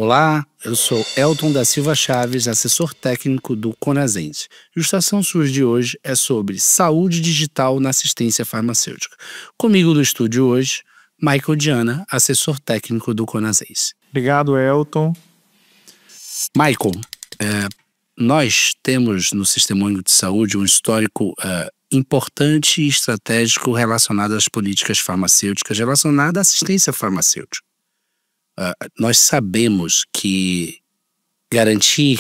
Olá, eu sou Elton da Silva Chaves, assessor técnico do Conasens. A ilustração SUS de hoje é sobre saúde digital na assistência farmacêutica. Comigo no estúdio hoje, Michael Diana, assessor técnico do Conasens. Obrigado, Elton. Michael, nós temos no Sistema Único de Saúde um histórico importante e estratégico relacionado às políticas farmacêuticas, relacionado à assistência farmacêutica. Nós sabemos que garantir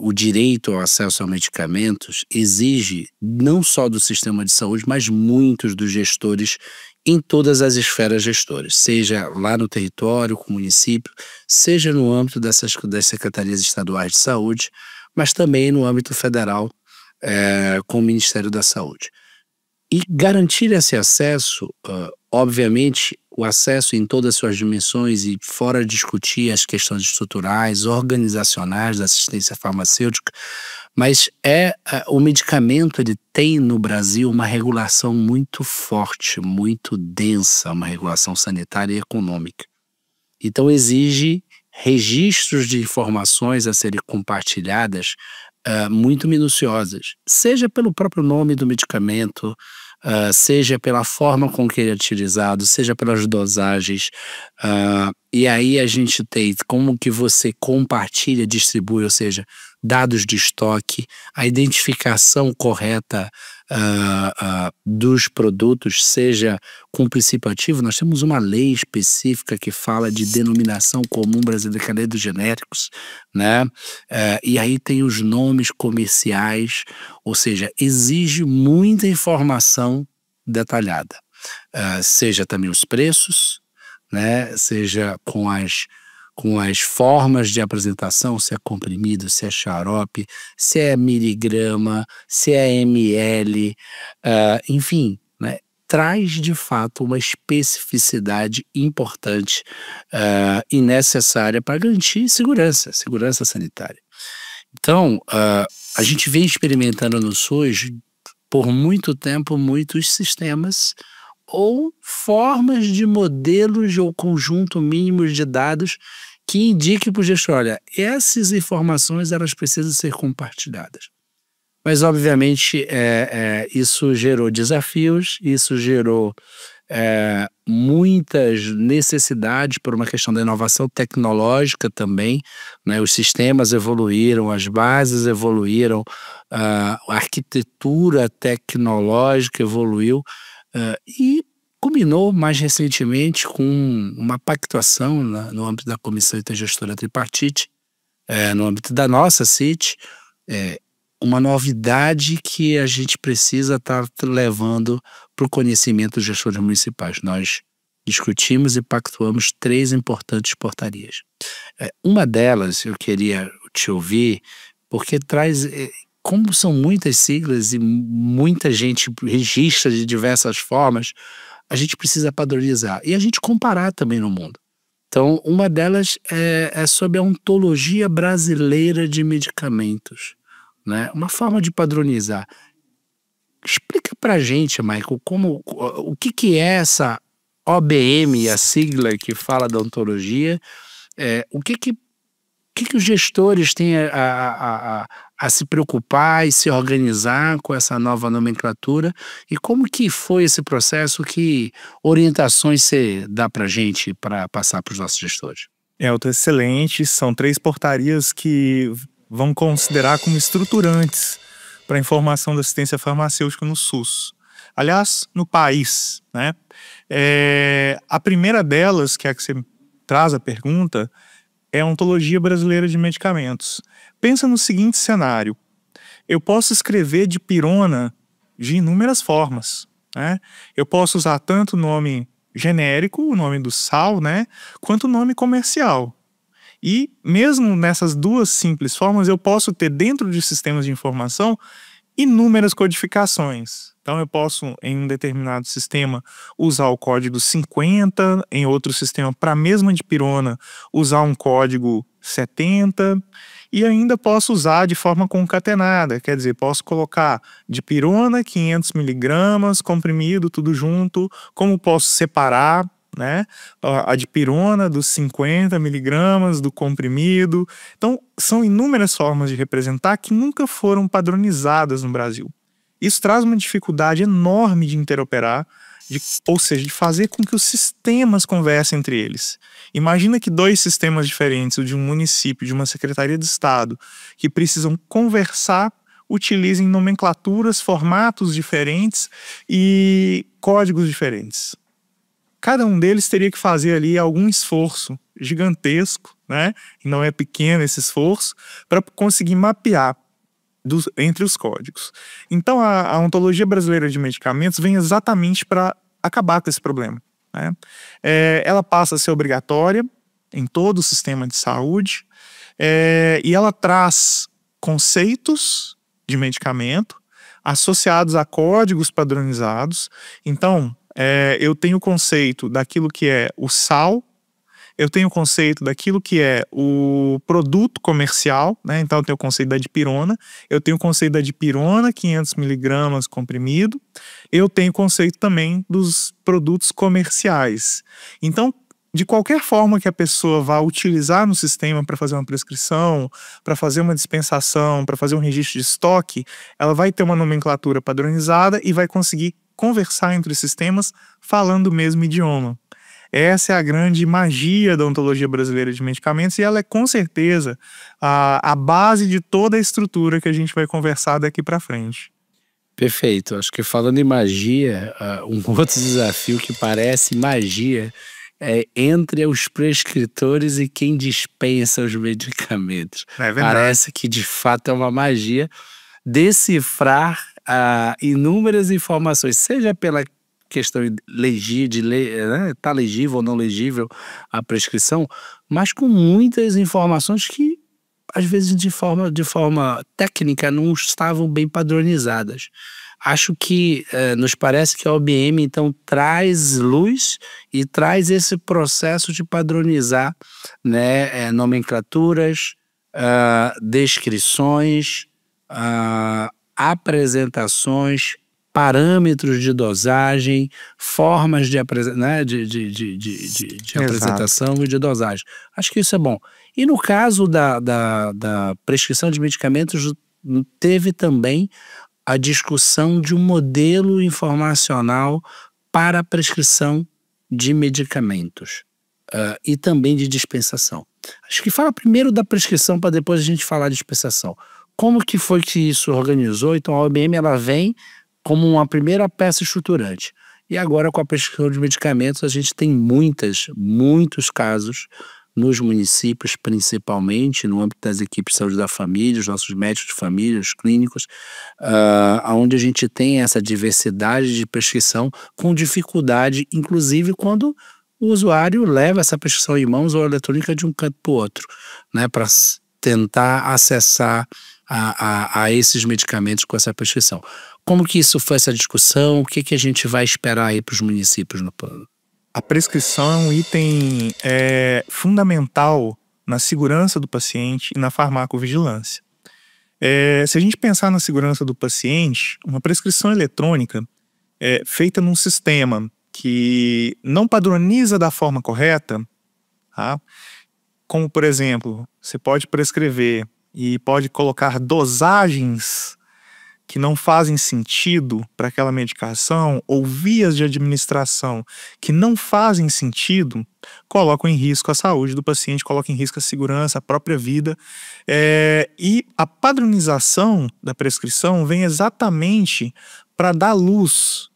o direito ao acesso a medicamentos exige não só do sistema de saúde, mas muitos dos gestores em todas as esferas gestoras, seja lá no território, com o município, seja no âmbito das secretarias estaduais de saúde, mas também no âmbito federal, com o Ministério da Saúde. E garantir esse acesso, obviamente, o acesso em todas as suas dimensões e fora discutir as questões estruturais, organizacionais da assistência farmacêutica, mas o medicamento ele tem no Brasil uma regulação muito forte, muito densa, uma regulação sanitária e econômica. Então exige registros de informações a serem compartilhadas muito minuciosas, seja pelo próprio nome do medicamento, seja pela forma com que ele é utilizado, seja pelas dosagens, e aí a gente tem como que você compartilha, distribui, ou seja, dados de estoque, a identificação correta dos produtos, seja com princípio ativo. Nós temos uma lei específica que fala de denominação comum brasileira, que é a lei dos genéricos, né? E aí tem os nomes comerciais, ou seja, exige muita informação detalhada, seja também os preços, né? Seja com as formas de apresentação, se é comprimido, se é xarope, se é miligrama, se é ml, enfim, né? Traz de fato uma especificidade importante e necessária para garantir segurança sanitária. Então, a gente vem experimentando no SUS por muito tempo muitos sistemas ou formas de modelos ou conjunto mínimos de dados que indiquem para o gestor, olha, essas informações elas precisam ser compartilhadas. Mas obviamente isso gerou desafios, isso gerou muitas necessidades por uma questão da inovação tecnológica também, né? Os sistemas evoluíram, as bases evoluíram, a arquitetura tecnológica evoluiu, e culminou mais recentemente com uma pactuação no âmbito da Comissão Intergestora Tripartite, no âmbito da nossa CIT, uma novidade que a gente precisa estar levando para o conhecimento dos gestores municipais. Nós discutimos e pactuamos 3 importantes portarias. Uma delas eu queria te ouvir, porque traz... como são muitas siglas e muita gente registra de diversas formas, a gente precisa padronizar e a gente comparar também no mundo. Então, uma delas é sobre a ontologia brasileira de medicamentos, né? Uma forma de padronizar. Explica pra gente, Michael, o que é essa OBM, a sigla que fala da ontologia, o que os gestores têm a se preocupar e se organizar com essa nova nomenclatura e como que foi esse processo, que orientações você dá para a gente para passar para os nossos gestores? Elton, excelente. São 3 portarias que vão considerar como estruturantes para a informação da assistência farmacêutica no SUS. Aliás, no país, né? A primeira delas, que é a que você traz a pergunta, é a ontologia brasileira de medicamentos. Pensa no seguinte cenário: eu posso escrever dipirona de inúmeras formas, né? Eu posso usar tanto o nome genérico, o nome do sal, né, quanto o nome comercial. E mesmo nessas 2 simples formas, eu posso ter dentro de sistemas de informação inúmeras codificações. Então eu posso, em um determinado sistema, usar o código 50, em outro sistema, para a mesma dipirona, usar um código 70, e ainda posso usar de forma concatenada, quer dizer, posso colocar dipirona, 500 miligramas, comprimido, tudo junto, como posso separar né? A dipirona dos 50 miligramas do comprimido. Então, são inúmeras formas de representar que nunca foram padronizadas no Brasil. Isso traz uma dificuldade enorme de interoperar, ou seja, de fazer com que os sistemas conversem entre eles. Imagina que dois sistemas diferentes, o de um município, de uma secretaria de Estado, que precisam conversar, utilizem nomenclaturas, formatos diferentes e códigos diferentes. Cada um deles teria que fazer ali algum esforço gigantesco, né? E não é pequeno esse esforço, para conseguir mapear entre os códigos. Então, a Ontologia Brasileira de Medicamentos vem exatamente para acabar com esse problema, né? Ela passa a ser obrigatória em todo o sistema de saúde, e ela traz conceitos de medicamento associados a códigos padronizados. Então, eu tenho o conceito daquilo que é o sal, eu tenho o conceito daquilo que é o produto comercial, né? Então eu tenho o conceito da dipirona, eu tenho o conceito da dipirona, 500 miligramas comprimido, eu tenho o conceito também dos produtos comerciais. Então, de qualquer forma que a pessoa vá utilizar no sistema para fazer uma prescrição, para fazer uma dispensação, para fazer um registro de estoque, ela vai ter uma nomenclatura padronizada e vai conseguir conversar entre os sistemas falando o mesmo idioma. Essa é a grande magia da Ontologia Brasileira de Medicamentos e ela é com certeza a base de toda a estrutura que a gente vai conversar daqui para frente. Perfeito. Acho que falando em magia, um outro desafio que parece magia é entre os prescritores e quem dispensa os medicamentos. É verdade. Parece que de fato é uma magia decifrar inúmeras informações, seja pela questão né, tá legível ou não legível a prescrição, mas com muitas informações que às vezes de forma técnica não estavam bem padronizadas. Acho que nos parece que a OBM então traz luz e traz esse processo de padronizar, né, nomenclaturas, descrições, apresentações, parâmetros de dosagem, formas de apresentação e de dosagem. Acho que isso é bom. E no caso da prescrição de medicamentos, teve também a discussão de um modelo informacional para a prescrição de medicamentos e também de dispensação. Acho que fala primeiro da prescrição para depois a gente falar de dispensação. Como que foi que isso organizou? Então a OBM ela vem como uma primeira peça estruturante. E agora com a prescrição de medicamentos a gente tem muitos casos nos municípios, principalmente no âmbito das equipes de saúde da família, os nossos médicos de família, os clínicos, onde a gente tem essa diversidade de prescrição com dificuldade, inclusive quando o usuário leva essa prescrição em mãos ou eletrônica de um canto para o outro, né, para tentar acessar a esses medicamentos com essa prescrição. Como que isso foi essa discussão? O que a gente vai esperar aí para os municípios no plano? A prescrição é um item fundamental na segurança do paciente e na farmacovigilância. Se a gente pensar na segurança do paciente, uma prescrição eletrônica feita num sistema que não padroniza da forma correta, tá? Como, por exemplo, você pode prescrever e pode colocar dosagens que não fazem sentido para aquela medicação ou vias de administração que não fazem sentido, colocam em risco a saúde do paciente, colocam em risco a segurança, a própria vida. E a padronização da prescrição vem exatamente para dar luz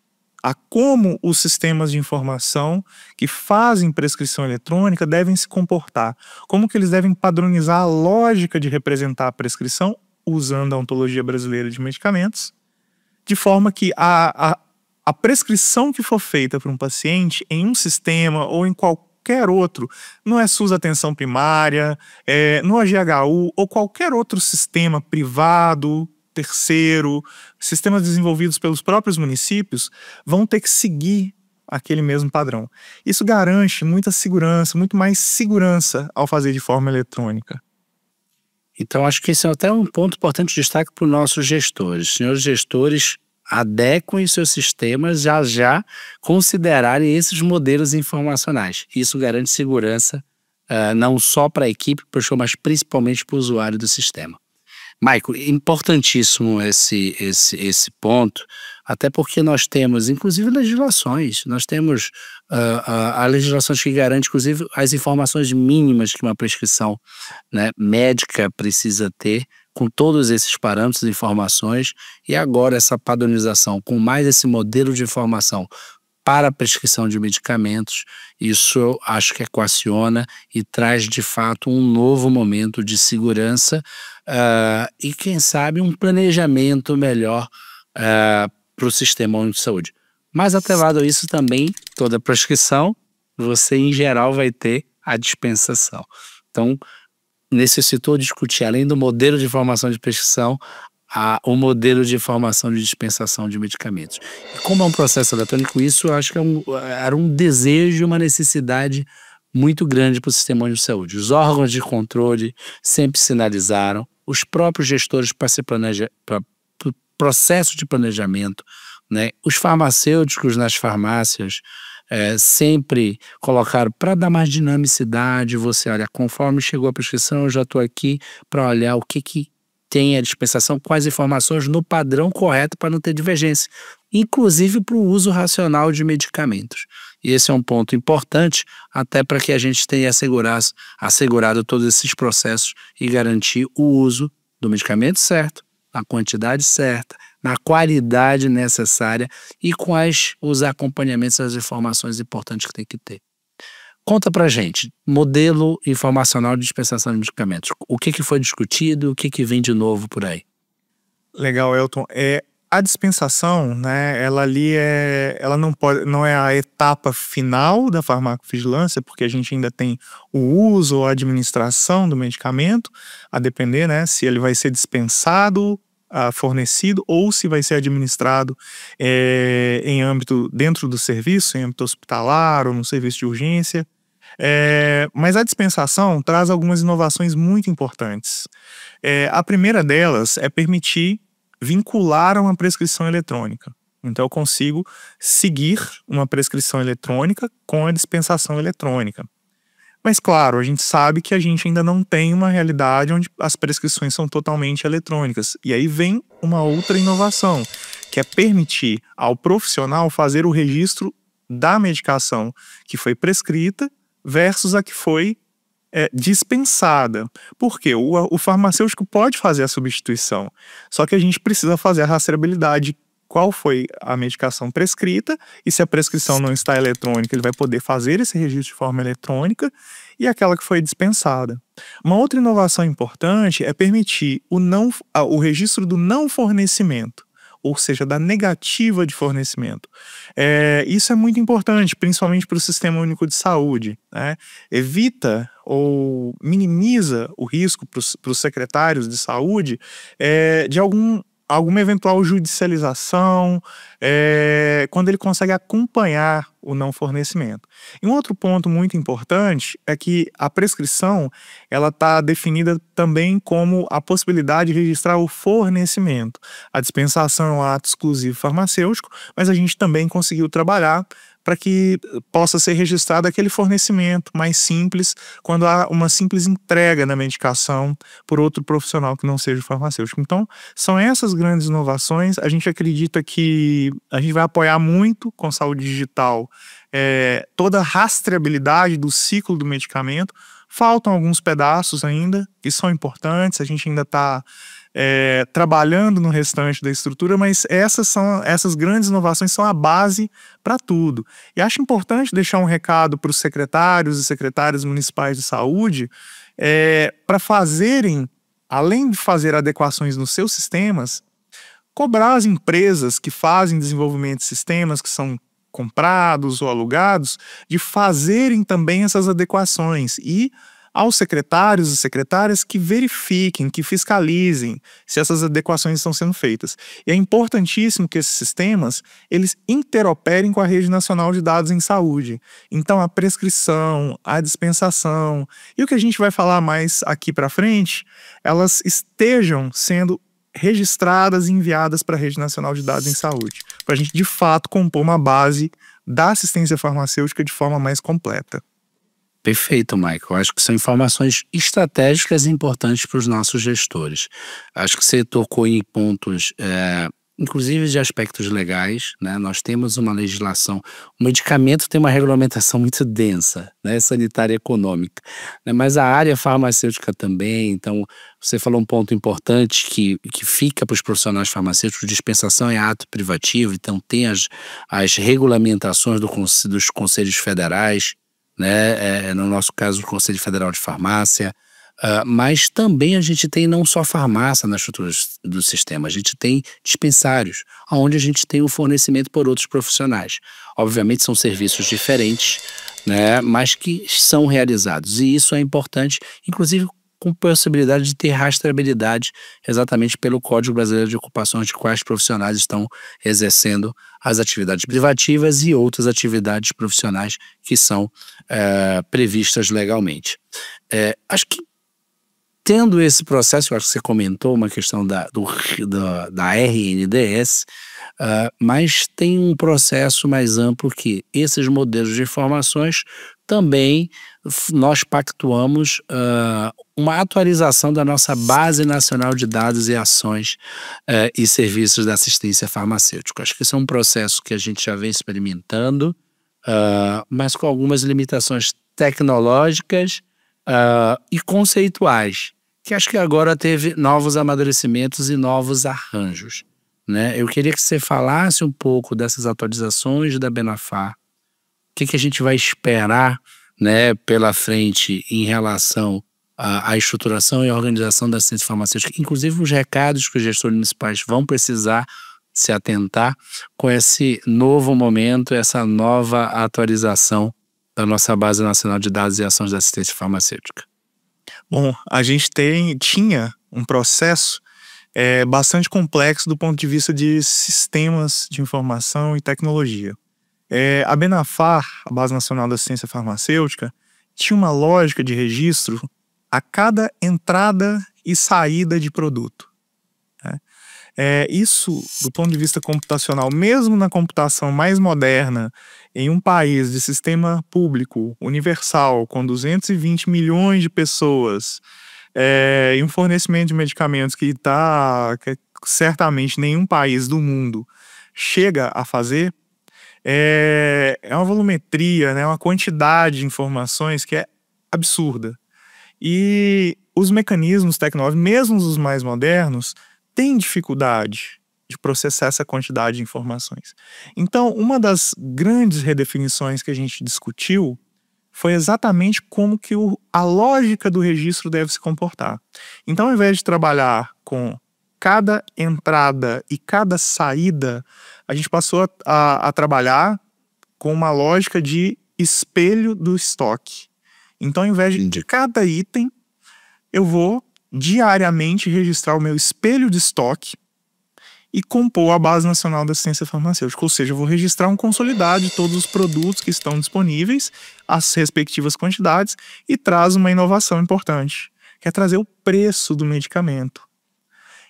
a como os sistemas de informação que fazem prescrição eletrônica devem se comportar, como que eles devem padronizar a lógica de representar a prescrição usando a Ontologia Brasileira de Medicamentos, de forma que a prescrição que for feita para um paciente em um sistema ou em qualquer outro, no SUS Atenção Primária, no AGHU ou qualquer outro sistema privado, terceiro, sistemas desenvolvidos pelos próprios municípios, vão ter que seguir aquele mesmo padrão. Isso garante muita segurança, muito mais segurança ao fazer de forma eletrônica. Então acho que esse é até um ponto importante de destaque para os nossos gestores. Senhores gestores, adequem os seus sistemas já considerarem esses modelos informacionais. Isso garante segurança não só para a equipe, mas principalmente para o usuário do sistema. Michael, importantíssimo esse ponto, até porque nós temos, inclusive, legislações. Nós temos a legislações que garante, inclusive, as informações mínimas que uma prescrição, né, médica precisa ter, com todos esses parâmetros e informações, e agora essa padronização, com mais esse modelo de informação para a prescrição de medicamentos, isso eu acho que equaciona e traz de fato um novo momento de segurança e quem sabe um planejamento melhor para o Sistema Único de Saúde. Mas atrelado a isso também, toda prescrição, você em geral vai ter a dispensação. Então, necessitou discutir, além do modelo de informação de prescrição, o modelo de informação de dispensação de medicamentos. E como é um processo eletrônico, isso eu acho que era um desejo, uma necessidade muito grande para o Sistema Único de Saúde. Os órgãos de controle sempre sinalizaram, os próprios gestores para o processo de planejamento, né? Os farmacêuticos nas farmácias sempre colocaram para dar mais dinamicidade. Você olha, conforme chegou a prescrição, eu já estou aqui para olhar o que tem a dispensação, quais informações no padrão correto para não ter divergência, inclusive para o uso racional de medicamentos. E esse é um ponto importante, até para que a gente tenha assegurado todos esses processos e garantir o uso do medicamento certo, na quantidade certa, na qualidade necessária e com os acompanhamentos das informações importantes que tem que ter. Conta pra gente, modelo informacional de dispensação de medicamentos. O que foi discutido, o que vem de novo por aí? Legal, Elton. A dispensação, né, ela não é a etapa final da farmacovigilância, porque a gente ainda tem o uso ou a administração do medicamento, a depender, né, se ele vai ser dispensado, fornecido, ou se vai ser administrado dentro do serviço, em âmbito hospitalar ou no serviço de urgência. Mas a dispensação traz algumas inovações muito importantes. A primeira delas é permitir vincular a uma prescrição eletrônica. Então eu consigo seguir uma prescrição eletrônica com a dispensação eletrônica. Mas claro, a gente sabe que a gente ainda não tem uma realidade onde as prescrições são totalmente eletrônicas. E aí vem uma outra inovação, que é permitir ao profissional fazer o registro da medicação que foi prescrita versus a que foi dispensada. Por quê? O farmacêutico pode fazer a substituição, só que a gente precisa fazer a rastreabilidade. Qual foi a medicação prescrita, e se a prescrição não está eletrônica, ele vai poder fazer esse registro de forma eletrônica, e aquela que foi dispensada. Uma outra inovação importante é permitir o registro do não fornecimento, ou seja, da negativa de fornecimento. Isso é muito importante, principalmente para o Sistema Único de Saúde, né? Evita ou minimiza o risco para os secretários de saúde de alguma eventual judicialização, quando ele consegue acompanhar o não fornecimento. E um outro ponto muito importante é que a prescrição ela está definida também como a possibilidade de registrar o fornecimento. A dispensação é um ato exclusivo farmacêutico, mas a gente também conseguiu trabalhar para que possa ser registrado aquele fornecimento mais simples, quando há uma simples entrega da medicação por outro profissional que não seja farmacêutico. Então, são essas grandes inovações. A gente acredita que a gente vai apoiar muito com saúde digital toda a rastreabilidade do ciclo do medicamento. Faltam alguns pedaços ainda que são importantes, a gente ainda está trabalhando no restante da estrutura, mas essas grandes inovações são a base para tudo. E acho importante deixar um recado para os secretários e secretárias municipais de saúde para fazerem, além de fazer adequações nos seus sistemas, cobrar as empresas que fazem desenvolvimento de sistemas que são comprados ou alugados, de fazerem também essas adequações e aos secretários e secretárias que verifiquem, que fiscalizem se essas adequações estão sendo feitas. E é importantíssimo que esses sistemas, eles interoperem com a Rede Nacional de Dados em Saúde. Então a prescrição, a dispensação e o que a gente vai falar mais aqui para frente, elas estejam sendo registradas e enviadas para a Rede Nacional de Dados em Saúde, para a gente de fato compor uma base da assistência farmacêutica de forma mais completa. Perfeito, Michael. Acho que são informações estratégicas e importantes para os nossos gestores. Acho que você tocou em pontos, inclusive de aspectos legais, né? Nós temos uma legislação, o medicamento tem uma regulamentação muito densa, né? Sanitária e econômica, né? Mas a área farmacêutica também. Então, você falou um ponto importante que fica para os profissionais farmacêuticos: dispensação é ato privativo, então tem as regulamentações dos conselhos federais, né? No nosso caso, o Conselho Federal de Farmácia. Mas também a gente tem não só farmácia na estrutura do sistema, a gente tem dispensários, onde a gente tem o fornecimento por outros profissionais. Obviamente são serviços diferentes, né? Mas que são realizados, e isso é importante, inclusive com possibilidade de ter rastreabilidade exatamente pelo Código Brasileiro de Ocupações, de quais profissionais estão exercendo as atividades privativas e outras atividades profissionais que são previstas legalmente. Acho que, tendo esse processo, eu acho que você comentou uma questão da RNDS, mas tem um processo mais amplo que esses modelos de informações também nós pactuamos uma atualização da nossa Base Nacional de Dados e Ações e Serviços da Assistência Farmacêutica. Acho que esse é um processo que a gente já vem experimentando, mas com algumas limitações tecnológicas e conceituais, que acho que agora teve novos amadurecimentos e novos arranjos, né? Eu queria que você falasse um pouco dessas atualizações da Benafar, o que a gente vai esperar, né, pela frente em relação à estruturação e organização da assistência farmacêutica, inclusive os recados que os gestores municipais vão precisar se atentar com esse novo momento, essa nova atualização da nossa Base Nacional de Dados e Ações da Assistência Farmacêutica. Bom, a gente tinha um processo bastante complexo do ponto de vista de sistemas de informação e tecnologia. A Benafar, a Base Nacional da Assistência Farmacêutica, tinha uma lógica de registro a cada entrada e saída de produto, né? Isso, do ponto de vista computacional, mesmo na computação mais moderna, em um país de sistema público, universal, com 220 milhões de pessoas, e um fornecimento de medicamentos que certamente nenhum país do mundo chega a fazer, é uma volumetria, né, uma quantidade de informações que é absurda. E os mecanismos tecnológicos, mesmo os mais modernos, têm dificuldade de processar essa quantidade de informações. Então, uma das grandes redefinições que a gente discutiu foi exatamente como que a lógica do registro deve se comportar. Então, ao invés de trabalhar com cada entrada e cada saída, a gente passou a trabalhar com uma lógica de espelho do estoque. Então, ao invés de cada item, eu vou diariamente registrar o meu espelho de estoque e compor a Base Nacional da Assistência Farmacêutica. Ou seja, eu vou registrar um consolidado de todos os produtos que estão disponíveis, as respectivas quantidades, e traz uma inovação importante, que é trazer o preço do medicamento.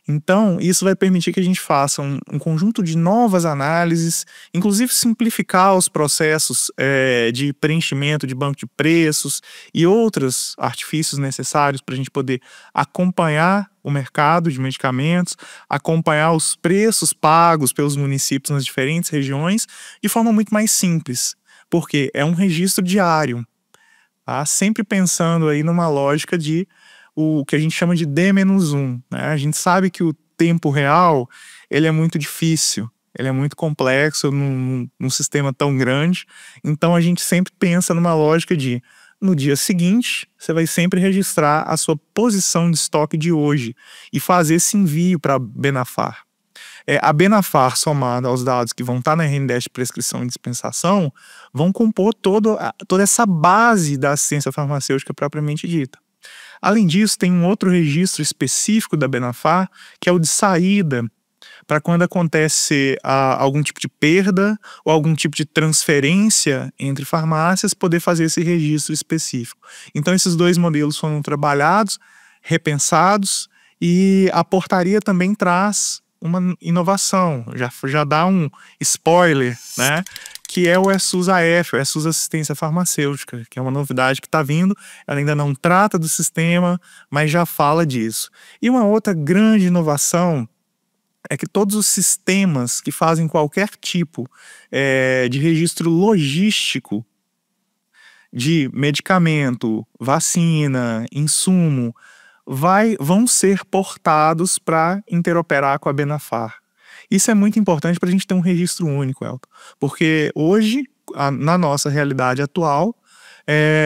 Então, isso vai permitir que a gente faça um conjunto de novas análises, inclusive simplificar os processos de preenchimento de banco de preços e outros artifícios necessários para a gente poder acompanhar o mercado de medicamentos, acompanhar os preços pagos pelos municípios nas diferentes regiões de forma muito mais simples, porque é um registro diário, tá? Sempre pensando aí numa lógica de o que a gente chama de D-1, né? A gente sabe que o tempo real ele é muito difícil, ele é muito complexo num sistema tão grande, então a gente sempre pensa numa lógica de, no dia seguinte, você vai sempre registrar a sua posição de estoque de hoje e fazer esse envio para a Benafar. A Benafar, somada aos dados que vão estar na RNDS de prescrição e dispensação, vão compor toda essa base da assistência farmacêutica propriamente dita. Além disso, tem um outro registro específico da Benafar, que é o de saída, para quando acontece algum tipo de perda ou algum tipo de transferência entre farmácias, poder fazer esse registro específico. Então, esses dois modelos foram trabalhados, repensados E a portaria também traz uma inovação, já dá um spoiler, né? Que é o ESUS-AF, o ESUS Assistência Farmacêutica, que é uma novidade que está vindo. Ela ainda não trata do sistema, mas já fala disso. E uma outra grande inovação é que todos os sistemas que fazem qualquer tipo de registro logístico de medicamento, vacina, insumo, vão ser portados para interoperar com a Benafar. Isso é muito importante para a gente ter um registro único, Elton, porque hoje, na nossa realidade atual,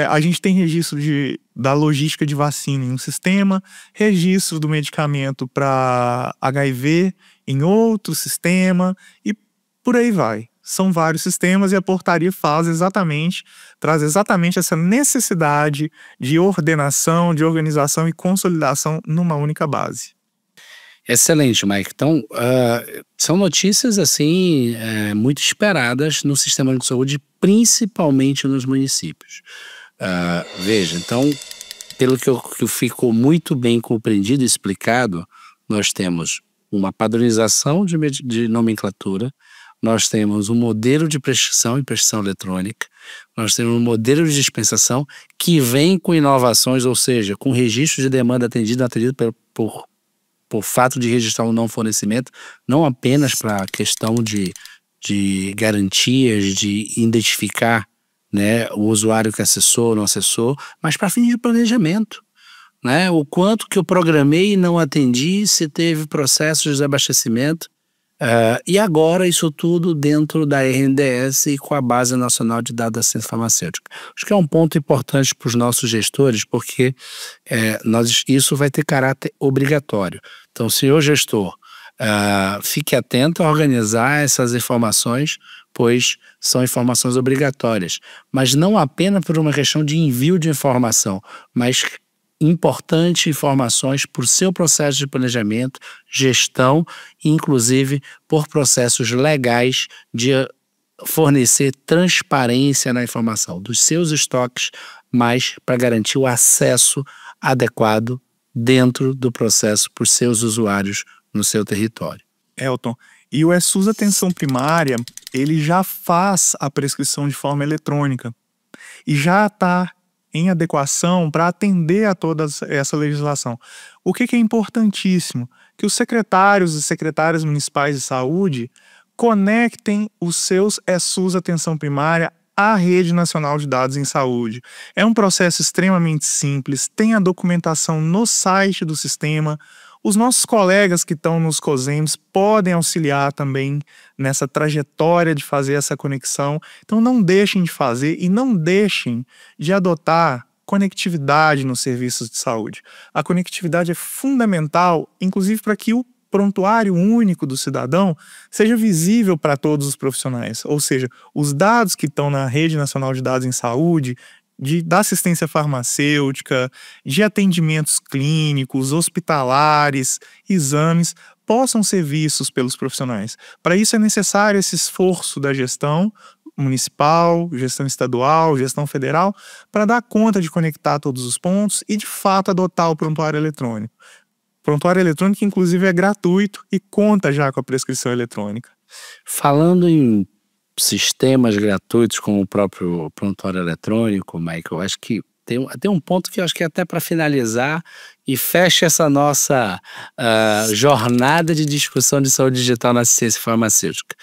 a gente tem registro da logística de vacina em um sistema, registro do medicamento para HIV em outro sistema e por aí vai. São vários sistemas e a portaria traz exatamente essa necessidade de ordenação, de organização e consolidação numa única base. Excelente, Mike. Então, são notícias assim muito esperadas no sistema de saúde, principalmente nos municípios. Veja, então, pelo que ficou muito bem compreendido e explicado, nós temos uma padronização de nomenclatura, nós temos um modelo de prescrição e prescrição eletrônica, nós temos um modelo de dispensação que vem com inovações, ou seja, com registro de demanda atendido por fato de registrar um não fornecimento, não apenas para a questão de garantias, de identificar, né, o usuário que acessou ou não acessou, mas para fins de planejamento. Né? O quanto que eu programei e não atendi, se teve processo de desabastecimento. E agora isso tudo dentro da RNDS e com a Base Nacional de Dados da Ciência Farmacêutica. Acho que é um ponto importante para os nossos gestores, porque isso vai ter caráter obrigatório. Então, senhor gestor, fique atento a organizar essas informações, pois são informações obrigatórias. Mas não apenas por uma questão de envio de informação, mas importantes informações por seu processo de planejamento, gestão, inclusive por processos legais de fornecer transparência na informação dos seus estoques, mas para garantir o acesso adequado dentro do processo por seus usuários no seu território. Elton, e o ESUS Atenção Primária, ele já faz a prescrição de forma eletrônica e já está em adequação para atender a toda essa legislação. O que é importantíssimo? Que os secretários e secretárias municipais de saúde conectem os seus ESUS Atenção Primária à Rede Nacional de Dados em Saúde. É um processo extremamente simples, tem a documentação no site do sistema. Os nossos colegas que estão nos COSEMs podem auxiliar também nessa trajetória de fazer essa conexão. Então não deixem de fazer e não deixem de adotar conectividade nos serviços de saúde. A conectividade é fundamental, inclusive para que o prontuário único do cidadão seja visível para todos os profissionais. Ou seja, os dados que estão na Rede Nacional de Dados em Saúde, da assistência farmacêutica, de atendimentos clínicos, hospitalares, exames, possam ser vistos pelos profissionais. Para isso é necessário esse esforço da gestão municipal, gestão estadual, gestão federal, para dar conta de conectar todos os pontos e, de fato, adotar o prontuário eletrônico. Prontuário eletrônico, inclusive, é gratuito e conta já com a prescrição eletrônica. Falando em sistemas gratuitos como o próprio prontuário eletrônico, Michael, acho que tem um ponto que eu acho que é até para finalizar e fecha essa nossa jornada de discussão de saúde digital na assistência farmacêutica.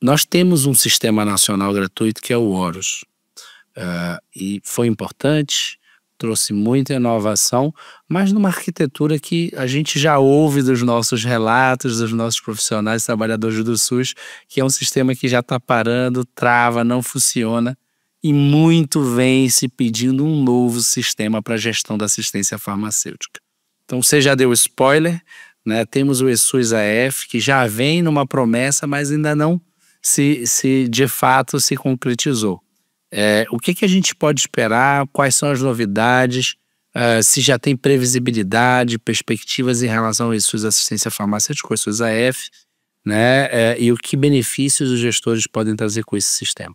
Nós temos um sistema nacional gratuito que é o Horus, e foi importante, trouxe muita inovação, mas numa arquitetura que a gente já ouve dos nossos relatos, dos nossos profissionais, trabalhadores do SUS, que é um sistema que já está parando, trava, não funciona, e muito vem se pedindo um novo sistema para a gestão da assistência farmacêutica. Então você já deu spoiler, né? Temos o ESUS-AF, que já vem numa promessa, mas ainda não se de fato se concretizou. O que a gente pode esperar? Quais são as novidades? Se já tem previsibilidade, perspectivas em relação ao ESUS Assistência Farmacêutica, o ESUS-AF, né? E o que benefícios os gestores podem trazer com esse sistema?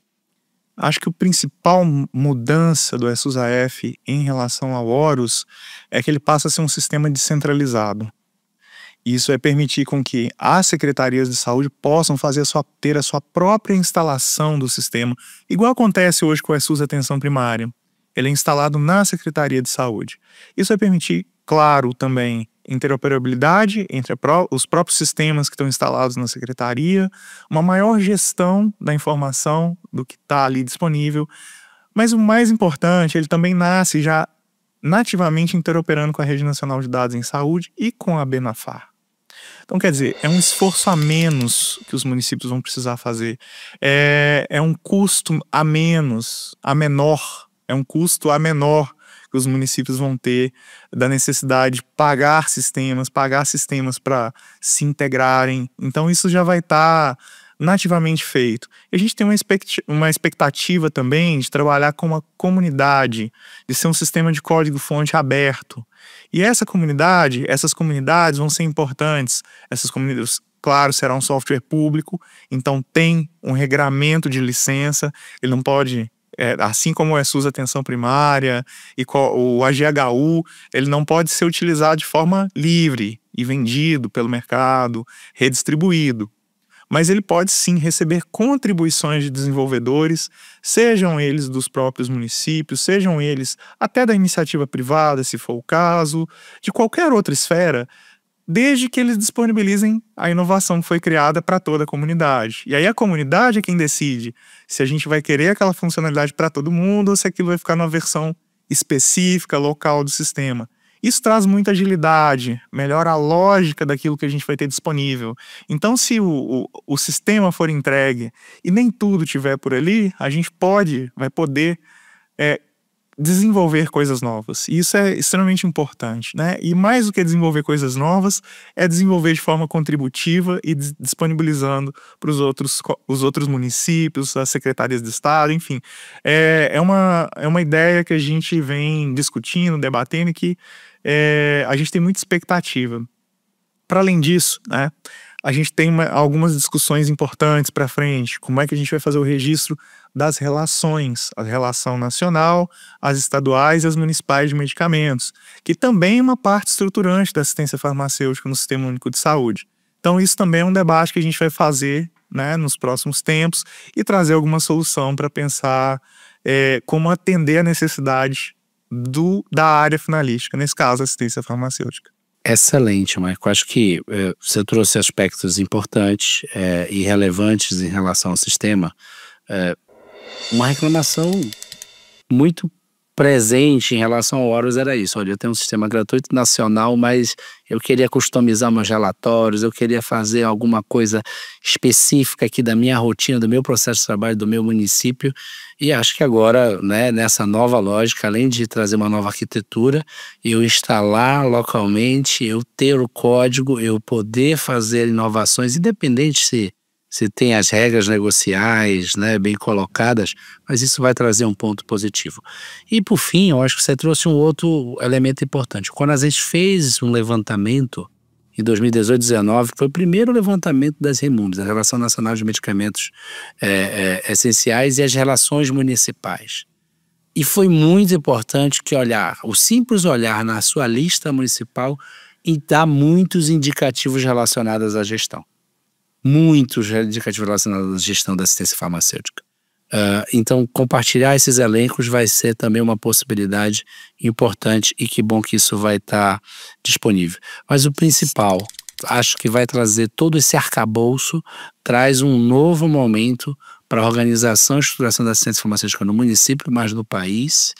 Acho que a principal mudança do SUS-AF em relação ao Horus é que ele passa a ser um sistema descentralizado. Isso é permitir com que as secretarias de saúde possam ter a sua própria instalação do sistema, igual acontece hoje com o SUS Atenção Primária. Ele é instalado na Secretaria de Saúde. Isso vai permitir, claro, também interoperabilidade entre os próprios sistemas que estão instalados na secretaria, uma maior gestão da informação do que está ali disponível, mas o mais importante, ele também nasce já nativamente interoperando com a Rede Nacional de Dados em Saúde e com a Benafar. Então, quer dizer, é um esforço a menos que os municípios vão precisar fazer, é um custo a menos, é um custo a menor que os municípios vão ter da necessidade de pagar sistemas para se integrarem. Então isso já vai estar nativamente feito. E a gente tem uma expectativa também de trabalhar com uma comunidade, de ser um sistema de código-fonte aberto. E essas comunidades vão ser importantes. Essas comunidades, claro, será um software público, então tem um regramento de licença, ele não pode... assim como o SUS Atenção Primária e o AGHU, ele não pode ser utilizado de forma livre e vendido pelo mercado, redistribuído. Mas ele pode sim receber contribuições de desenvolvedores, sejam eles dos próprios municípios, sejam eles até da iniciativa privada, se for o caso, de qualquer outra esfera, desde que eles disponibilizem a inovação que foi criada para toda a comunidade. E aí a comunidade é quem decide se a gente vai querer aquela funcionalidade para todo mundo ou se aquilo vai ficar numa versão específica, local do sistema. Isso traz muita agilidade, melhora a lógica daquilo que a gente vai ter disponível. Então, se o sistema for entregue e nem tudo tiver por ali, a gente vai poder desenvolver coisas novas. E isso é extremamente importante, né? E mais do que desenvolver coisas novas, é desenvolver de forma contributiva e disponibilizando para os outros municípios, as secretarias de Estado, enfim. É uma ideia que a gente vem discutindo, debatendo e que a gente tem muita expectativa. Para além disso, né, a gente tem algumas discussões importantes para frente. Como é que a gente vai fazer o registro das relações, a relação nacional, as estaduais e as municipais de medicamentos, que também é uma parte estruturante da assistência farmacêutica no Sistema Único de Saúde. Então isso também é um debate que a gente vai fazer, né, nos próximos tempos e trazer alguma solução para pensar como atender a necessidade da área finalística, nesse caso a assistência farmacêutica. Excelente, Marco. Acho que você trouxe aspectos importantes e relevantes em relação ao sistema. Uma reclamação muito presente em relação ao Horus era isso. Olha, eu tenho um sistema gratuito nacional, mas eu queria customizar meus relatórios, eu queria fazer alguma coisa específica aqui da minha rotina, do meu processo de trabalho, do meu município. E acho que agora, né, nessa nova lógica, além de trazer uma nova arquitetura, eu instalar localmente, eu ter o código, eu poder fazer inovações, independente se tem as regras negociais, né, bem colocadas, mas isso vai trazer um ponto positivo. E por fim, eu acho que você trouxe um outro elemento importante. Quando a gente fez um levantamento em 2018-19, foi o primeiro levantamento das REMUMs, a Relação Nacional de Medicamentos Essenciais e as relações municipais. E foi muito importante que o simples olhar na sua lista municipal e dá muitos indicativos relacionados à gestão. Muitos indicativos relacionados à gestão da assistência farmacêutica. Então, compartilhar esses elencos vai ser também uma possibilidade importante e que bom que isso vai estar disponível. Mas o principal, acho que vai trazer todo esse arcabouço, traz um novo momento para a organização e estruturação da assistência farmacêutica no município, mas no país,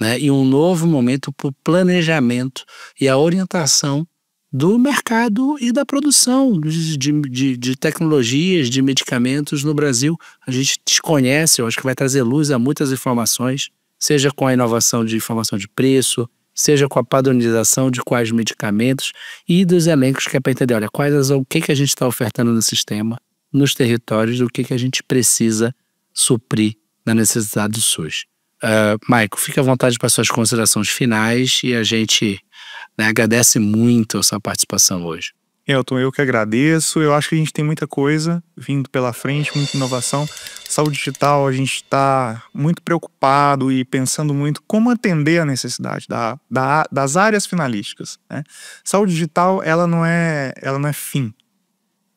né? E um novo momento para o planejamento e a orientação do mercado e da produção de tecnologias, de medicamentos no Brasil. A gente desconhece, eu acho que vai trazer luz a muitas informações, seja com a inovação de informação de preço, seja com a padronização de quais medicamentos e dos elencos que é para entender, o que a gente está ofertando no sistema, nos territórios, do que a gente precisa suprir na necessidade do SUS. Maico, fique à vontade para suas considerações finais e a gente agradece muito a sua participação hoje. Elton, eu que agradeço. Eu acho que a gente tem muita coisa vindo pela frente, muita inovação. Saúde digital, a gente está muito preocupado e pensando muito como atender a necessidade das áreas finalísticas, né? Saúde digital, ela não é fim.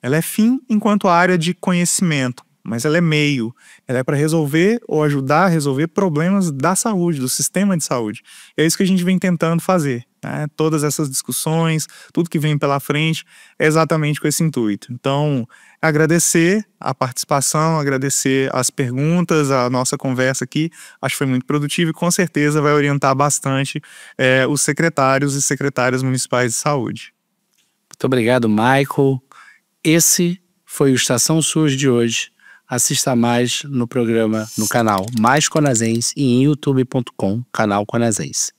Ela é fim enquanto área de conhecimento, mas ela é meio. Ela é para resolver ou ajudar a resolver problemas da saúde, do sistema de saúde. É isso que a gente vem tentando fazer, né? Todas essas discussões, tudo que vem pela frente é exatamente com esse intuito. Então, agradecer a participação, agradecer as perguntas, a nossa conversa aqui. Acho que foi muito produtivo e com certeza vai orientar bastante os secretários e secretárias municipais de saúde. Muito obrigado, Michael. Esse foi o Estação SUS de hoje. Assista mais no programa, no canal Mais Conazense e em youtube.com, canal Conazense.